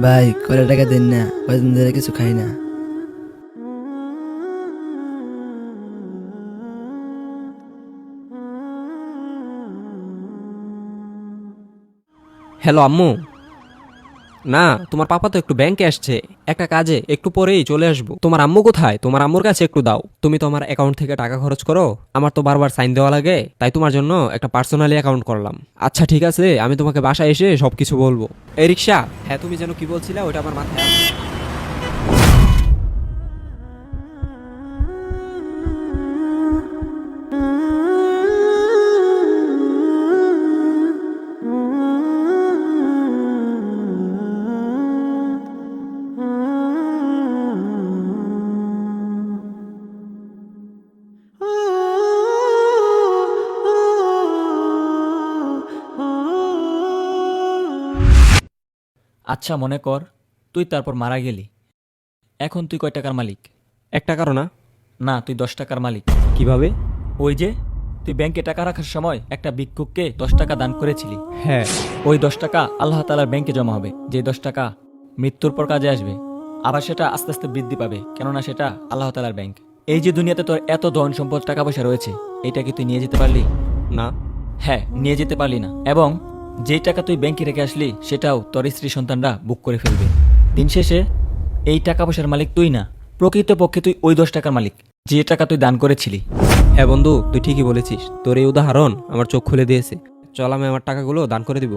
ভাই কয়টা টাকা দেন না, কয়দিন ধরে কিছু খাই না। হ্যালো আম্মু। না, তোমার পাপা তো একটু ব্যাংকে আসছে একটা কাজে, একটু পরেই চলে আসবো। তোমার আম্মু কোথায়? তোমার আম্মুর কাছে একটু দাও। তুমি তো আমার অ্যাকাউন্ট থেকে টাকা খরচ করো, আমার তো বারবার সাইন দেওয়া লাগে, তাই তোমার জন্য একটা পার্সোনালি অ্যাকাউন্ট করলাম। আচ্ছা ঠিক আছে, আমি তোমাকে বাসায় এসে সবকিছু বলবো। এই রিক্সা, হ্যাঁ তুমি যেন কি বলছিলে ওটা আমার মাথায় আছে। আচ্ছা মনে কর তুই তারপর মারা গেলি। এখন তুই কয় টাকার মালিক? একটা কারণ না। না, তুই 10 টাকার মালিক। কিভাবে? ওই যে তুই ব্যাংকে টাকা রাখার সময় একটা ভিক্ষুককে 10 টাকা দান করেছিলি। হ্যাঁ। ওই 10 টাকা আল্লাহ তাআলার ব্যাংকে জমা হবে, যে 10 টাকা মৃত্যুর পর কাজে আসবে। আবার সেটা আস্তে আস্তে বৃদ্ধি পাবে, কেননা সেটা আল্লাহ তাআলার ব্যাংক। এই যে দুনিয়াতে তোর এত ধন সম্পদ টাকা পয়সা রয়েছে, এটা কি তুই নিয়ে যেতে পারলি? না। হ্যাঁ, নিয়ে যেতে পারলি না। এবং যেই টাকা তুই ব্যাংকে রেখে আসলি সেটাও তোর স্ত্রী সন্তানরা বুক করে ফেলবে। দিন শেষে এই টাকা পয়সার মালিক তুই না, প্রকৃতপক্ষে তুই ওই 10 টাকার মালিক, যে টাকা তুই দান করেছিলি। হ্যাঁ বন্ধু, তুই ঠিকই বলেছিস, তোর এই উদাহরণ আমার চোখ খুলে দিয়েছে। চল আমি আমার টাকাগুলো দান করে দিব।